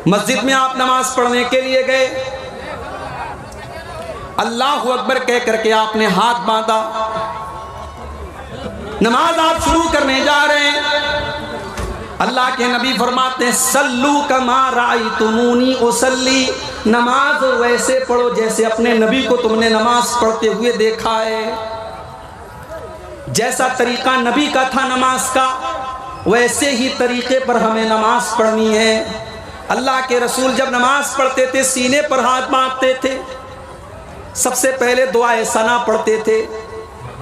मस्जिद में आप नमाज पढ़ने के लिए गए, अल्लाहु अकबर कह करके आपने हाथ बांधा, नमाज आप शुरू करने जा रहे हैं। अल्लाह के नबी फरमाते हैं सल्लू कमा रायतुमूनी उसल्ली, नमाज वैसे पढ़ो जैसे अपने नबी को तुमने नमाज पढ़ते हुए देखा है। जैसा तरीका नबी का था नमाज का, वैसे ही तरीके पर हमें नमाज पढ़नी है। अल्लाह के रसूल जब नमाज पढ़ते थे सीने पर हाथ बांधते थे, सबसे पहले दुआए सना पढ़ते थे,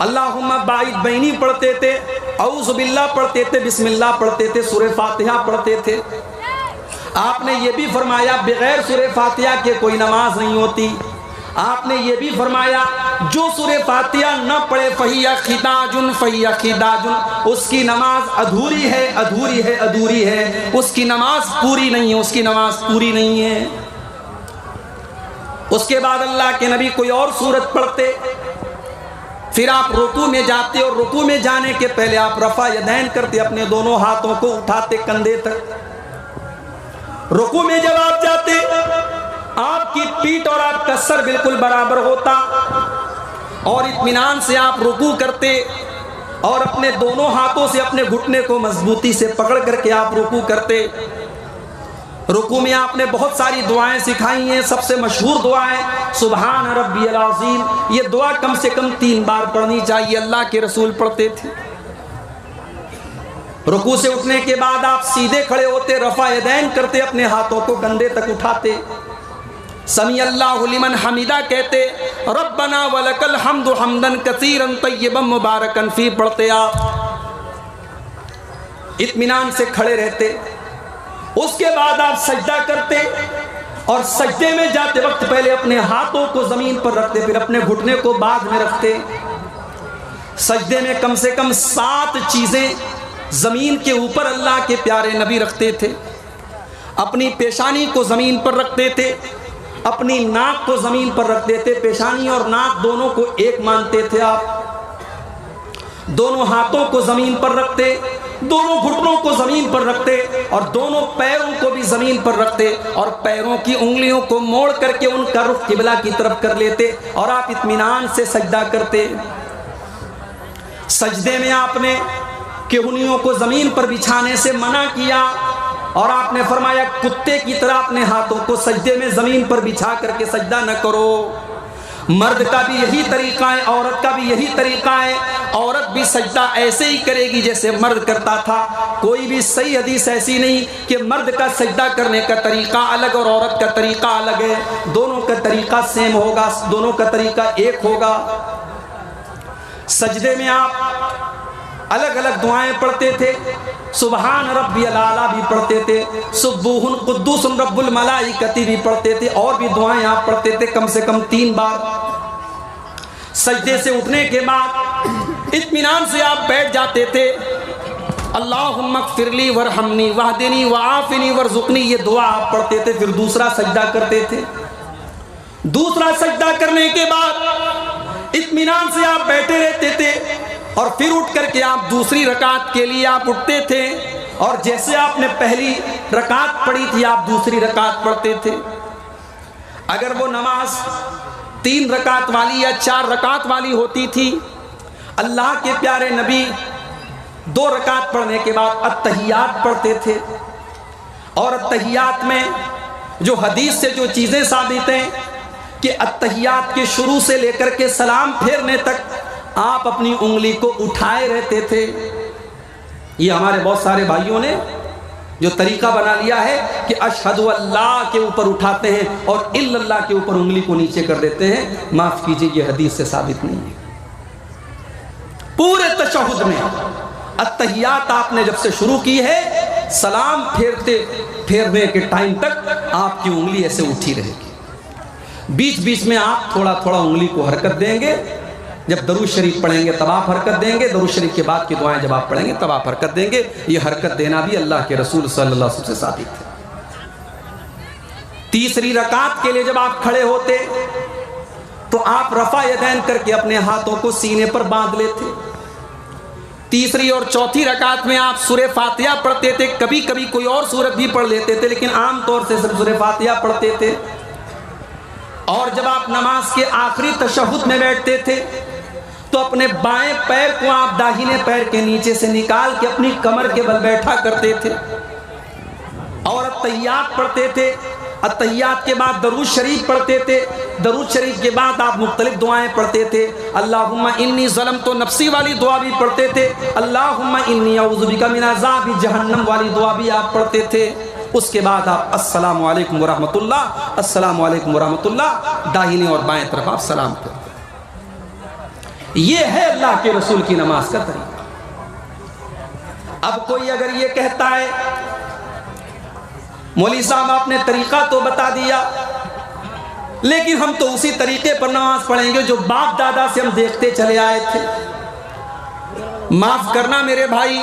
अल्लाहुम्मा बाइद बैनी पढ़ते थे, औज़ु बिल्लाह पढ़ते थे, बिस्मिल्लाह पढ़ते थे, सूरह फातिहा पढ़ते थे। आपने ये भी फरमाया बगैर सूरह फातिहा के कोई नमाज नहीं होती। आपने ये भी फरमाया जो सूरह फातिहा न पढ़े फहिया खिदाजुन फहिया खिदाजुन, उसकी नमाज अधूरी है, अधूरी है, अधूरी है, उसकी नमाज पूरी नहीं है, उसकी नमाज पूरी नहीं है। उसके बाद अल्लाह के नबी कोई और सूरत पढ़ते, फिर आप रुकू में जाते और रुकू में जाने के पहले आप रफा यदैन करते, अपने दोनों हाथों को उठाते कंधे तक। रुकू में जब आप जाते आपकी पीठ और आपका सर बिल्कुल बराबर होता और इत्मीनान से आप रुकू करते और अपने दोनों हाथों से अपने घुटने को मजबूती से पकड़ करके आप रुकू करते। रुकू में आपने बहुत सारी दुआएं सिखाई हैं। सबसे मशहूर दुआ है सुभान रब्बियल अज़ीम। ये दुआ कम से कम 3 बार पढ़नी चाहिए, अल्लाह के रसूल पढ़ते थे। रुकू से उठने के बाद आप सीधे खड़े होते, रफ़ा यदैन करते, अपने हाथों को कंधे तक उठाते, समी अल्लाहु लिमन हमीदा कहते, रब्बना वलकल हम्दु हम्दन कसीरन तय्यबन मुबारकन फी पढ़ते आप इत्मीनान से खड़े रहते। उसके बाद आप सजदा करते और सजदे में जाते वक्त पहले अपने हाथों को जमीन पर रखते, फिर अपने घुटने को बाद में रखते। सजदे में कम से कम 7 चीजें जमीन के ऊपर अल्लाह के प्यारे नबी रखते थे। अपनी पेशानी को जमीन पर रखते थे, अपनी नाक को जमीन पर रखते थे, पेशानी और नाक दोनों को एक मानते थे आप। दोनों हाथों को जमीन पर रखते, दोनों घुटनों को जमीन पर रखते और दोनों पैरों को भी जमीन पर रखते और पैरों की उंगलियों को मोड़ करके उनका रुख किबला की तरफ कर लेते और आप इत्मीनान से सजदा करते। सजदे में आपने केहूनियों को जमीन पर बिछाने से मना किया और आपने फरमाया कुत्ते की तरह अपने हाथों को सजदे में जमीन पर बिछा करके सजदा न करो। मर्द का भी यही तरीका है, औरत का भी यही तरीका है। औरत भी सजदा ऐसे ही करेगी जैसे मर्द करता था। कोई भी सही हदीस ऐसी नहीं कि मर्द का सजदा करने का तरीका अलग और औरत का तरीका अलग है। दोनों का तरीका सेम होगा, दोनों का तरीका एक होगा। सजदे में आप अलग अलग दुआएं पढ़ते थे। सुबहान रब्बियल आला भी पढ़ते थे, सुब्बूहुन कुद्दूसुन रब्बुल मलाइकति भी पढ़ते थे और भी दुआएं आप पढ़ते थे कम से कम 3 बार। सजदे से उठने के बाद इत्मीनान से आप बैठ जाते थे। अल्लाहुम्मा ग़फ़िरली वरहमनी वहदिनी वआफ़िनी वरज़ुक़नी, ये दुआ आप पढ़ते थे। फिर दूसरा सजदा करते थे। दूसरा सजदा करने के बाद इत्मीनान से आप बैठे रहते थे और फिर उठ करके आप दूसरी रकात के लिए आप उठते थे और जैसे आपने पहली रकात पढ़ी थी आप दूसरी रकात पढ़ते थे। अगर वो नमाज 3 रकात वाली या 4 रकात वाली होती थी, अल्लाह के प्यारे नबी 2 रकात पढ़ने के बाद अत्तहियात पढ़ते थे। और अत्तहियात में जो हदीस से जो चीज़ें साबित हैं कि अत्तहियात के शुरू से लेकर के सलाम फेरने तक आप अपनी उंगली को उठाए रहते थे। ये हमारे बहुत सारे भाइयों ने जो तरीका बना लिया है कि अशहदु अल्लाह के ऊपर उठाते हैं और इल्लल्लाह के ऊपर उंगली को नीचे कर देते हैं। माफ कीजिए, ये हदीस से साबित नहीं है। पूरे तशहुद में अत्तहियात आपने जब से शुरू की है, सलाम फेरने के टाइम तक आपकी उंगली ऐसे उठी रहेगी। बीच बीच में आप थोड़ा थोड़ा उंगली को हरकत देंगे। जब दरूद शरीफ पढ़ेंगे तब आप हरकत देंगे, दरूद शरीफ के बाद की दुआएं जब आप पढ़ेंगे तब आप हरकत देंगे। ये हरकत देना भी अल्लाह के रसूल सल्लल्लाहु अलैहि वसल्लम से साबित है। तीसरी रकात के लिए जब आप खड़े होते तो आप रफा यदैन करके अपने हाथों को सीने पर बांध लेते। तीसरी और चौथी रकात में आप सूरह फातिहा पढ़ते थे, कभी कभी कोई और सूरत भी पढ़ लेते थे, लेकिन आम तौर से सिर्फ सूरह फातिहा पढ़ते थे। और जब आप नमाज के आखिरी तशहुद में बैठते थे तो अपने बाएं पैर को आप दाहिने पैर के नीचे से निकाल के अपनी कमर के बल बैठा करते थे और अत्तहियात पढ़ते थे। अत्तहियात के बाद दरूद शरीफ पढ़ते थे। दरूद शरीफ के बाद आप मुख्तलिफ दुआएं पढ़ते थे। अल्लाहुम्मा इन्नी ज़लमतु नफ्सी वाली दुआ भी पढ़ते थे। अल्लाहुम्मा इन्नी अऊज़ु बिका मिन अज़ाबि जहन्नम वाली दुआ भी आप पढ़ते थे। उसके बाद आप अस्सलामु अलैकुम व रहमतुल्लाह, अस्सलामु अलैकुम व रहमतुल्लाह, दाहिनी और बाएं तरफ आप सलाम करते। ये है अल्लाह के रसूल की नमाज का तरीका। अब कोई अगर ये कहता है मौलवी साहब आपने तरीका तो बता दिया, लेकिन हम तो उसी तरीके पर नमाज पढ़ेंगे जो बाप दादा से हम देखते चले आए थे। माफ करना मेरे भाई,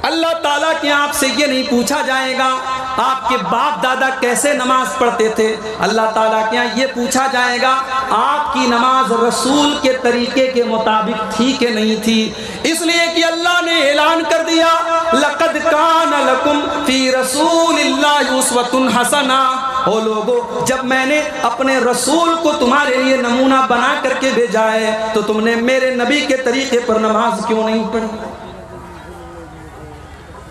अल्लाह ताला के आपसे ये नहीं पूछा जाएगा आपके बाप दादा कैसे नमाज पढ़ते थे। अल्लाह ताला के यहाँ ये पूछा जाएगा आपकी नमाज रसूल के तरीके के मुताबिक थी कि नहीं थी। इसलिए कि अल्लाह ने ऐलान कर दिया लक़द कान लकुम फी रसूलिल्लाहि उस्वतुन हसना। ओ लोगो, जब मैंने अपने रसूल को तुम्हारे लिए नमूना बना करके भेजा है तो तुमने मेरे नबी के तरीके पर नमाज क्यों नहीं पढ़ी।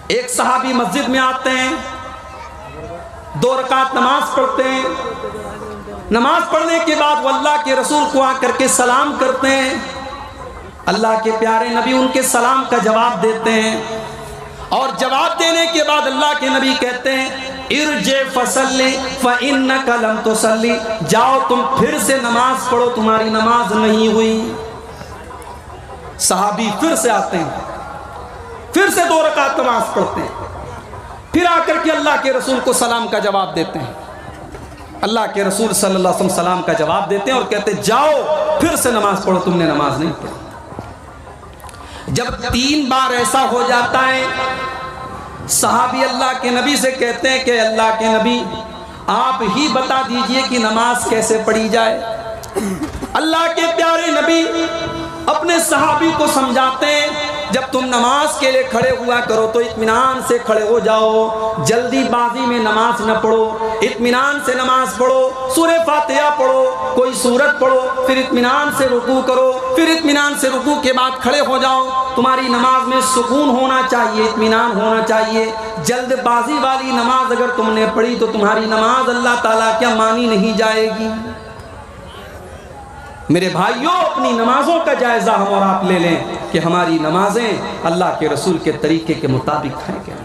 एक सहाबी मस्जिद में आते हैं, 2 रकात नमाज पढ़ते हैं। नमाज पढ़ने के बाद वो अल्लाह के रसूल को आकर के सलाम करते हैं। अल्लाह के प्यारे नबी उनके सलाम का जवाब देते हैं और जवाब देने के बाद अल्लाह के नबी कहते हैं इरजे फसल्ली फ़इन्नका लम तुसल्ली, जाओ तुम फिर से नमाज पढ़ो, तुम्हारी नमाज नहीं हुई। सहाबी फिर से आते हैं, फिर से 2 रकात नमाज पढ़ते हैं, फिर आकर के अल्लाह के रसूल को सलाम का जवाब देते हैं। अल्लाह के रसूल सल्लल्लाहु अलैहि वसल्लम सलाम का जवाब देते हैं और कहते हैं जाओ फिर से नमाज पढ़ो, तुमने नमाज नहीं पढ़ी। जब 3 बार ऐसा हो जाता है, सहाबी अल्लाह के नबी से कहते हैं कि अल्लाह के नबी आप ही बता दीजिए कि नमाज कैसे पढ़ी जाए। अल्लाह के प्यारे नबी अपने सहाबी को समझाते हैं जब तुम नमाज के लिए खड़े हुआ करो तो इत्मीनान से खड़े हो जाओ, जल्दीबाजी में नमाज न पढ़ो, इत्मीनान से नमाज पढ़ो। सूरह फातिहा पढ़ो, कोई सूरत पढ़ो, फिर इत्मीनान से रुकू करो, फिर इत्मीनान से रुकू के बाद खड़े हो जाओ। तुम्हारी नमाज में सुकून होना चाहिए, इत्मीनान होना चाहिए। जल्दबाजी वाली नमाज अगर तुमने पढ़ी तो तुम्हारी नमाज अल्लाह ताला क्या मानी नहीं जाएगी। मेरे भाइयों, अपनी नमाजों का जायजा हम और आप ले लें कि हमारी नमाजें अल्लाह के रसूल के तरीके के मुताबिक हैं क्या।